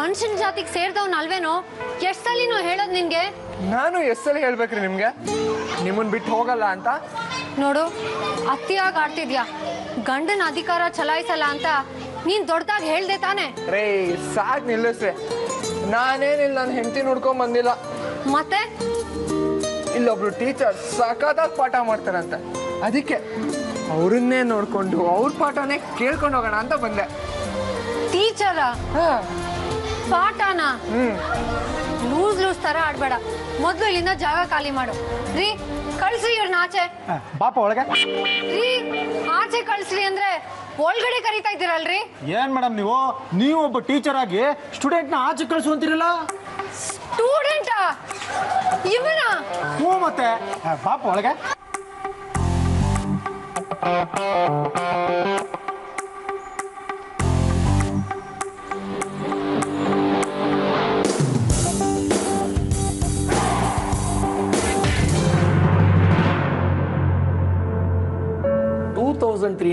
ಮನುಷ್ಯನ ಜಾತಿಗೆ ಸೇರಿದವನು ಅಲ್ವೇನೋ? ಎಷ್ಟು ಸಲಿನೋ ಹೇಳೋದು ನಿನ್ಗೆ? ನಾನು ಎಷ್ಟು ಸಲ ಹೇಳ್ಬೇಕ್ರಿ ನಿಮ್ಗೆ ನಿಮ್ಮನ್ ಬಿಟ್ಟು ಹೋಗಲ್ಲ ಅಂತ? ನೋಡು, ಅತಿಯಾಗಿ ಆಡ್ತಿದ್ಯಾ. ಗಂಡನ ಅಧಿಕಾರ ಚಲಾಯಿಸಲ್ಲ ಅಂತ ನೀನ್ ದೊಡ್ಡದಾಗಿ ಹೇಳ್ದೆ ತಾನೆ? ರೇ ಸಾಕ್ ನಿಲ್ಲಿಸ್ರಿ. ನಾನೇನಿಲ್ಲ, ನನ್ನ ಹೆಂಡತಿ ನೋಡ್ಕೊಂಡ್ ಬಂದಿಲ್ಲ. ಮತ್ತೆ ಇಲ್ಲೊಬ್ರು ಟೀಚರ್ ಸಖತ್ತಾಗಿ ಪಾಠ ಮಾಡ್ತಾರಂತೆ, ಅದಕ್ಕೆ ಅವ್ರನ್ನೇ ನೋಡ್ಕೊಂಡು ಅವ್ರ ಪಾಠನೇ ಕೇಳ್ಕೊಂಡು ಹೋಗೋಣ ಅಂತ ಬಂದೆ. ಟೀಚರ ಪಾಠನ? ಲೂಸ್ ತರ ಆಡ್ಬೇಡ. ಮೊದ್ಲು ಇಲ್ಲಿಂದ ಜಾಗ ಖಾಲಿ ಮಾಡು. ರೀ ಕಳ್ಸ್ರಿ ಇವ್ರನ್ನ ಆಚೆ. ಪಾಪ ಒಳಗೆ ರೀ ಆಚೆ ಕಳ್ಸ್ರಿ ಅಂದ್ರೆ ಒಳಗಡೆ ಕರೀತಾ ಇದ್ದೀರಲ್ರಿ? ಏನ್ ಮೇಡಮ್ ನೀವು ಒಬ್ಬ ಟೀಚರ್ ಆಗಿ ಸ್ಟೂಡೆಂಟ್ ನ ಆಚೆ ಕಳಿಸುವಂತಿರಲ್ಲ? ಸ್ಟೂಡೆಂಟಾ ಇವನ? ಹ್ಞೂ ಮತ್ತೆ ಪಾಪ ಒಳಗೆ.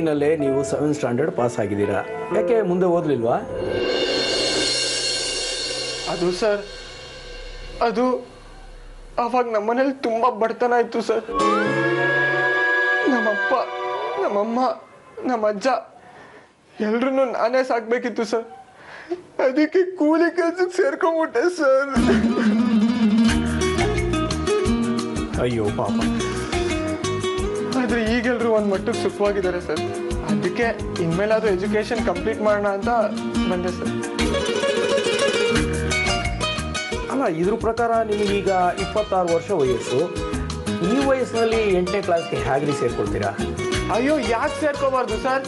ನಲ್ಲೇ ನೀವು 7th ಸ್ಟ್ಯಾಂಡರ್ಡ್ ಪಾಸ್ ಆಗಿದ್ದೀರಾ, ಯಾಕೆ ಮುಂದೆ ಓದಲಿಲ್ವಾ? ಅದು ಸರ್, ಅದು ಅವಾಗ ನಮ್ಮನೇಲಿ ತುಂಬಾ ಬಡತನ ಇತ್ತು ಸರ್. ನಮ್ಮಪ್ಪ, ನಮ್ಮಮ್ಮ, ನಮ್ಮ ಅಜ್ಜ ಎಲ್ರೂ ನಾನೇ ಸಾಕ್ಬೇಕಿತ್ತು ಸರ್. ಅದಕ್ಕೆ ಕೂಲಿ ಕೆಲ್ಸಕ್ಕೆ ಸೇರ್ಕೊಂಡ್ಬಿಟ್ಟೆ ಸರ್. ಅಯ್ಯೋ ಪಾಪ. ಆದ್ರೆ ಈಗೆಲ್ರು ಒಂದ್ ಮಟ್ಟಕ್ಕೆ ಸುಖವಾಗಿದ್ದಾರೆ ಸರ್. ಅದಕ್ಕೆ ಇನ್ಮೇಲಾದ್ರೂ ಎಜುಕೇಶನ್ ಕಂಪ್ಲೀಟ್ ಮಾಡೋಣ ಅಂತ ಬಂದೆ ಸರ್. ಅಲ್ಲ, ಇದ್ರ ಪ್ರಕಾರ ನಿಮಗೀಗ 26 ವರ್ಷ ವಯಸ್ಸು. ಈ ವಯಸ್ಸಿನಲ್ಲಿ 8ನೇ ಕ್ಲಾಸ್ಗೆ ಹೇಗ್ರಿ ಸೇರ್ಕೊಳ್ತೀರಾ? ಅಯ್ಯೋ, ಯಾಕೆ ಸೇರ್ಕೋಬಾರ್ದು ಸರ್?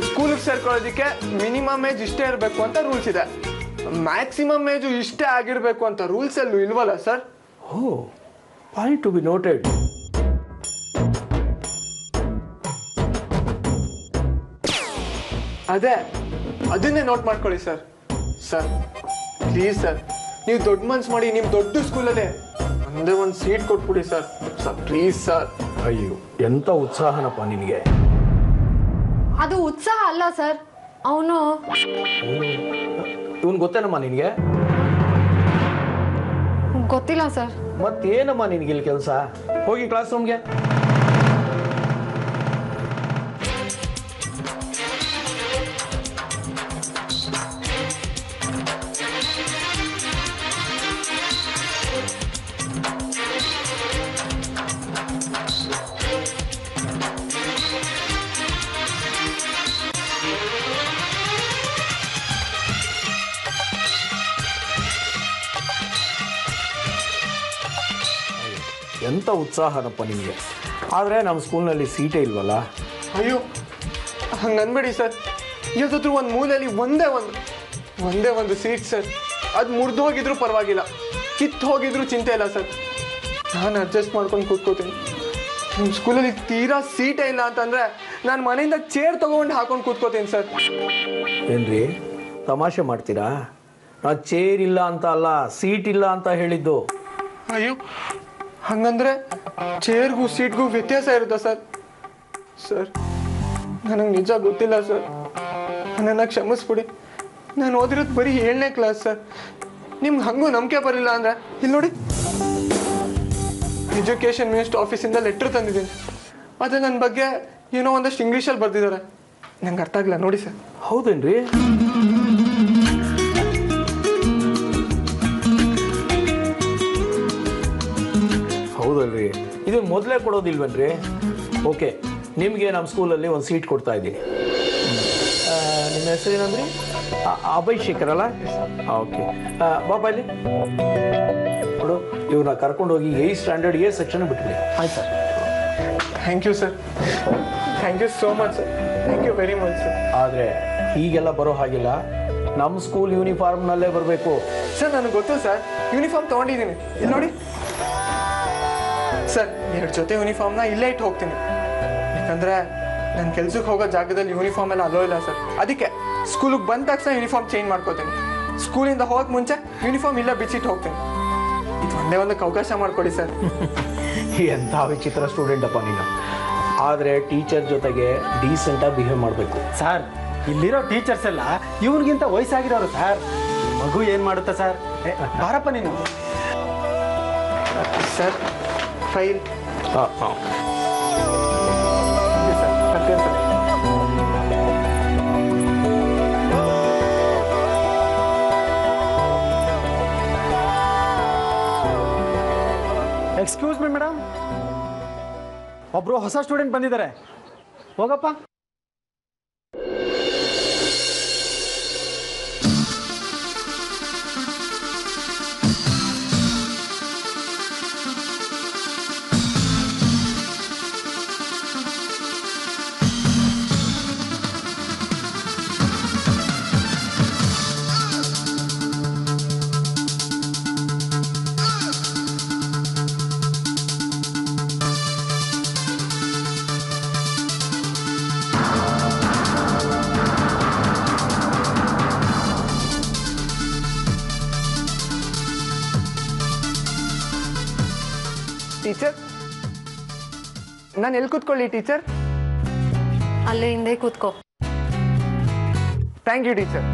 ಸ್ಕೂಲಿಗೆ ಸೇರ್ಕೊಳ್ಳೋದಕ್ಕೆ ಮಿನಿಮಮ್ ಏಜ್ ಇಷ್ಟೇ ಇರಬೇಕು ಅಂತ ರೂಲ್ಸ್ ಇದೆ. ಮ್ಯಾಕ್ಸಿಮಮ್ ಏಜು ಇಷ್ಟೇ ಆಗಿರ್ಬೇಕು ಅಂತ ರೂಲ್ಸ್ ಎಲ್ಲೂ ಇಲ್ವಲ್ಲ sir? Oh, point to be noted. ಅದನ್ನೇ ನೋಟ್ ಮಾಡ್ಕೊಳ್ಳಿ ಸರ್. ಸರ್ ಪ್ಲೀಸ್ ಸರ್, ನೀವು ದೊಡ್ಡ ಮನ್ಸು ಮಾಡಿ ನಿಮ್ಮ ದೊಡ್ಡ ಸ್ಕೂಲಲ್ಲೇ ಒಂದೇ ಒಂದು ಸೀಟ್ ಕೊಟ್ಬಿಡಿ ಸರ್. Sir please sir. ಅಯ್ಯೋ, ಎಂತ ಉತ್ಸಾಹನಪ್ಪ ನಿನಗೆ. ಅದು ಉತ್ಸಾಹ ಅಲ್ಲ ಸರ್, ಅವನು ಇವನ್ ಗೊತ್ತೇನಮ್ಮ ನಿನಗೆ? ಗೊತ್ತಿಲ್ಲ ಸರ್. ಮತ್ತೇನಮ್ಮ ನಿನಗಿಲ್ಲಿ ಕೆಲಸ? ಹೋಗಿ ಕ್ಲಾಸ್ ರೂಮ್ಗೆ. ಎಂಥ ಉತ್ಸಾಹನಪ್ಪ ನಿಮಗೆ. ಆದರೆ ನಮ್ಮ ಸ್ಕೂಲ್ನಲ್ಲಿ ಸೀಟೇ ಇಲ್ವಲ್ಲ? ಅಯ್ಯೋ, ಹಂಗೆ ಅನ್ಬೇಡಿ ಸರ್. ಇವತ್ತಾದ್ರೂ ಒಂದು ಮೂಲೆಯಲ್ಲಿ ಒಂದೇ ಒಂದು ಸೀಟ್ ಸರ್. ಅದು ಮುರಿದು ಹೋಗಿದ್ರು ಪರವಾಗಿಲ್ಲ, ಕಿತ್ತು ಹೋಗಿದ್ರು ಚಿಂತೆ ಇಲ್ಲ ಸರ್. ನಾನು ಅಡ್ಜಸ್ಟ್ ಮಾಡ್ಕೊಂಡು ಕೂತ್ಕೋತೀನಿ. ನಿಮ್ಮ ಸ್ಕೂಲಲ್ಲಿ ತೀರಾ ಸೀಟೇ ಇಲ್ಲ ಅಂತಂದರೆ ನಾನು ಮನೆಯಿಂದ ಚೇರ್ ತೊಗೊಂಡು ಹಾಕೊಂಡು ಕೂತ್ಕೋತೀನಿ ಸರ್. ಏನ್ರಿ ತಮಾಷೆ ಮಾಡ್ತೀರಾ? ನಾನು ಚೇರ್ ಇಲ್ಲ ಅಂತ ಅಲ್ಲ, ಸೀಟ್ ಇಲ್ಲ ಅಂತ ಹೇಳಿದ್ದು. ಅಯ್ಯೋ, ಹಂಗಂದ್ರೆ ಚೇರ್ಗೂ ಸೀಟ್ಗೂ ವ್ಯತ್ಯಾಸ ಇರುತ್ತಾ ಸರ್? ಸರ್ ನನಗೆ ನಿಜ ಗೊತ್ತಿಲ್ಲ ಸರ್, ನನ್ನನ್ನು ಕ್ಷಮಿಸ್ಬಿಡಿ. ನಾನು ಓದಿರೋದು ಬರೀ 7ನೇ ಕ್ಲಾಸ್ ಸರ್. ನಿಮ್ಗೆ ಹಂಗೂ ನಂಬಿಕೆ ಬರಲಿಲ್ಲ ಅಂದರೆ ಇಲ್ಲಿ ನೋಡಿ, ಎಜುಕೇಷನ್ ಮಿನಿಸ್ಟರ್ ಆಫೀಸಿಂದ ಲೆಟ್ರ್ ತಂದಿದ್ದೀನಿ. ಅದು ನನ್ನ ಬಗ್ಗೆ ಏನೋ ಒಂದಷ್ಟು ಇಂಗ್ಲೀಷಲ್ಲಿ ಬರೆದಿದ್ದಾರೆ, ನಂಗೆ ಅರ್ಥ ಆಗಿಲ್ಲ ನೋಡಿ ಸರ್. ಹೌದೇನ್ರಿ? ಹೌದಲ್ರಿ, ಇದು ಮೊದಲೇ ಕೊಡೋದಿಲ್ವನ್ರಿ? ಓಕೆ, ನಿಮಗೆ ನಮ್ಮ ಸ್ಕೂಲಲ್ಲಿ ಒಂದು ಸೀಟ್ ಕೊಡ್ತಾ ಇದ್ದೀನಿ. ನಿಮ್ಮ ಹೆಸರೇನಂದ್ರಿ? ಅಭಯ್ ಶೇಖರ್ ಅಲ್ಲ? ಓಕೆ, ಬಾಬಾ ಇಲ್ಲಿ ನೋಡು, ಇವ್ರನ್ನ ಕರ್ಕೊಂಡೋಗಿ 8th ಸ್ಟ್ಯಾಂಡರ್ಡ್ A ಸೆಕ್ಷನ್ ಬಿಟ್ಬಿಡಿ. ಆಯ್ತು sir. Thank you sir, thank you so much sir, thank you very much sir. ಆದರೆ ಹೀಗೆಲ್ಲ ಬರೋ ಹಾಗಿಲ್ಲ, ನಮ್ಮ ಸ್ಕೂಲ್ ಯೂನಿಫಾರ್ಮ್ನಲ್ಲೇ ಬರಬೇಕು. ಸರ್ ನನಗೆ ಗೊತ್ತು ಸರ್, ಯೂನಿಫಾರ್ಮ್ ತೊಗೊಂಡಿದ್ದೀನಿ. ಇಲ್ಲಿ ನೋಡಿ ಸರ್, 2 ಜೊತೆ ಯೂನಿಫಾರ್ಮ್ನ ಇಲ್ಲೇ ಇಟ್ಟು ಹೋಗ್ತೀನಿ. ಯಾಕಂದರೆ ನನ್ನ ಕೆಲ್ಸಕ್ಕೆ ಹೋಗೋ ಜಾಗದಲ್ಲಿ ಯೂನಿಫಾರ್ಮ್ ಎಲ್ಲ ಅಲೋ ಇಲ್ಲ ಸರ್. ಅದಕ್ಕೆ ಸ್ಕೂಲಿಗೆ ಬಂದ ತಕ್ಷಣ ಯೂನಿಫಾರ್ಮ್ ಚೇಂಜ್ ಮಾಡ್ಕೋತೀನಿ. ಸ್ಕೂಲಿಂದ ಹೋಗಕ್ಕೆ ಮುಂಚೆ ಯೂನಿಫಾರ್ಮ್ ಇಲ್ಲೇ ಬಿಚ್ಚಿಟ್ಟು ಹೋಗ್ತೀನಿ. ಇದು ಒಂದೇ ಒಂದಕ್ಕೆ ಅವಕಾಶ ಮಾಡಿಕೊಡಿ ಸರ್. ಎಂಥ ವಿಚಿತ್ರ ಸ್ಟೂಡೆಂಟಪ್ಪ ನೀನು. ಆದರೆ ಟೀಚರ್ ಜೊತೆಗೆ ಡೀಸೆಂಟಾಗಿ ಬಿಹೇವ್ ಮಾಡಬೇಕು. ಸರ್, ಇಲ್ಲಿರೋ ಟೀಚರ್ಸ್ ಎಲ್ಲ ಇವನಿಗಿಂತ ವಯಸ್ಸಾಗಿರೋರು ಸರ್. ನಿಮ್ಮ ಮಗು ಏನು ಮಾಡುತ್ತಾ ಸರ್? ಬಾರಪ್ಪ ನೀನು. ಸರ್ ಫೈಲ್ ಹಾಂ ಹಾಂ ಸರ್ ಬರ್ತೀನಿ ಸರ್. ಎಕ್ಸ್ಕ್ಯೂಸ್ ಮಿ ಮೇಡಮ್, ಒಬ್ರು ಹೊಸ ಸ್ಟೂಡೆಂಟ್ ಬಂದಿದ್ದಾರೆ, ಹೋಗಪ್ಪ. ಟೀಚರ್ ನಾನು ಎಲ್ಲಿ ಕೂತ್ಕೊಳ್ಳಿ ಟೀಚರ್? ಅಲ್ಲೇ ಹಿಂದೆ ಕೂತ್ಕೋ. Thank you teacher.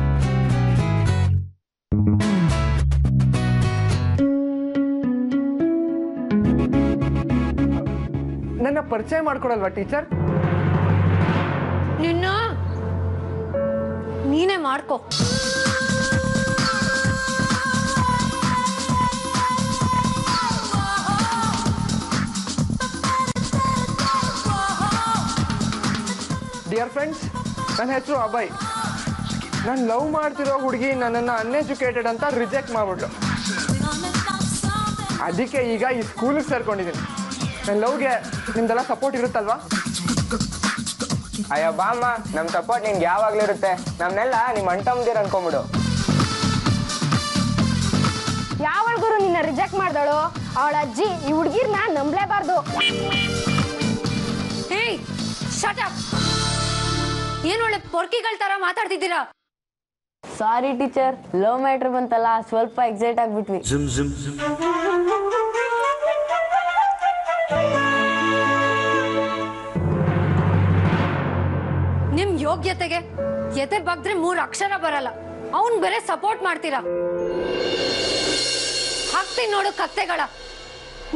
ನನ್ನ ಪರಿಚಯ ಮಾಡ್ಕೊಡಲ್ವಾ ಟೀಚರ್? ನೀನೇ ಮಾಡ್ಕೋ. ಡಿಯರ್ ಫ್ರೆಂಡ್ಸ್, ನನ್ನ ಹೆಸರು ಅಭಯ್. ನಾನು ಲವ್ ಮಾಡ್ತಿರೋ ಹುಡುಗಿ ನನ್ನನ್ನು ಅನ್ಎಜುಕೇಟೆಡ್ ಅಂತ ರಿಜೆಕ್ಟ್ ಮಾಡ್ಬಿಡ್ಲು. ಅದಕ್ಕೆ ಈಗ ಈ ಸ್ಕೂಲಿಗೆ ಸೇರ್ಕೊಂಡಿದ್ದೀನಿ. ನನ್ನ ಲವ್ಗೆ ನಿಮ್ದೆಲ್ಲ ಸಪೋರ್ಟ್ ಇರುತ್ತಲ್ವಾ? ಅಯ್ಯೋ ಬಾಮ್ಮ, ನಮ್ಮ ಸಪೋರ್ಟ್ ನಿನ್ಗೆ ಯಾವಾಗಲೂ ಇರುತ್ತೆ. ನಮ್ಮನ್ನೆಲ್ಲ ನಿಮ್ಮ ಅಂಟಮ್ದಿರ್ ಅನ್ಕೊಂಬಿಡು. ಯಾವಳ ಗುರು ನಿನ್ನ ರಿಜೆಕ್ಟ್ ಮಾಡ್ದಳು? ಅವಳ ಅಜ್ಜಿ ಈ ಹುಡುಗಿರ್ನ ನಂಬಲೇಬಾರ್ದು. ಹೇಯ್ ಶಟ್ ಅಪ್. ಏನ್ ಒಳ್ಳೆ ಪೊರ್ಕಿಗಳ ತರ ಮಾತಾಡ್ತಿದ್ದೀರಾ? ಸಾರಿ ಟೀಚರ್, ಲವ್ ಮ್ಯಾಟ್ರ್ ಬಂತಲ್ಲ ಸ್ವಲ್ಪ ಎಕ್ಸೈಟ್ ಆಗ್ಬಿಟ್ವಿ. ನಿಮ್ ಯೋಗ್ಯತೆಗೆ ಎದೆ ಬಗ್ದ್ರೆ 3 ಅಕ್ಷರ ಬರಲ್ಲ. ಅವನ್ ಬೇರೆ ಸಪೋರ್ಟ್ ಮಾಡ್ತೀರಾ. ಹಾಕ್ತೀನಿ ನೋಡು ಕತ್ತೆಗಳ.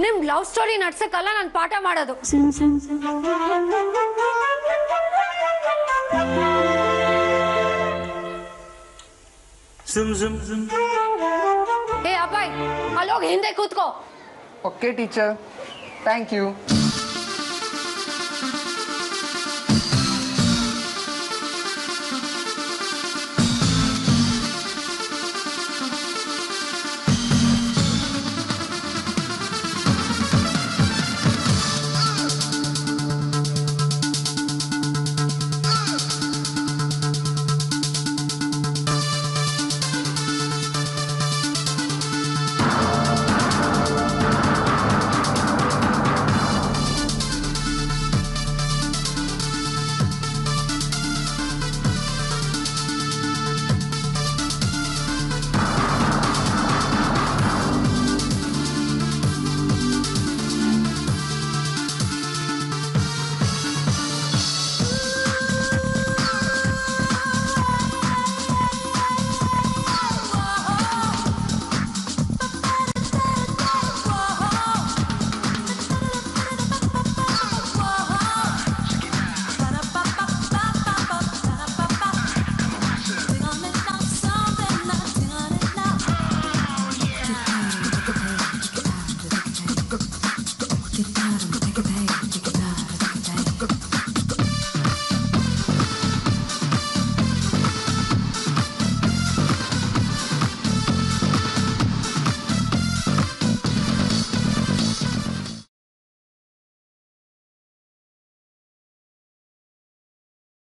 ನಿಮ್ ಲವ್ ಸ್ಟೋರಿ ನಡ್ಸಕ್ಕಲ್ಲ ನಾನು ಪಾಠ ಮಾಡೋದು. Okay teacher, thank you.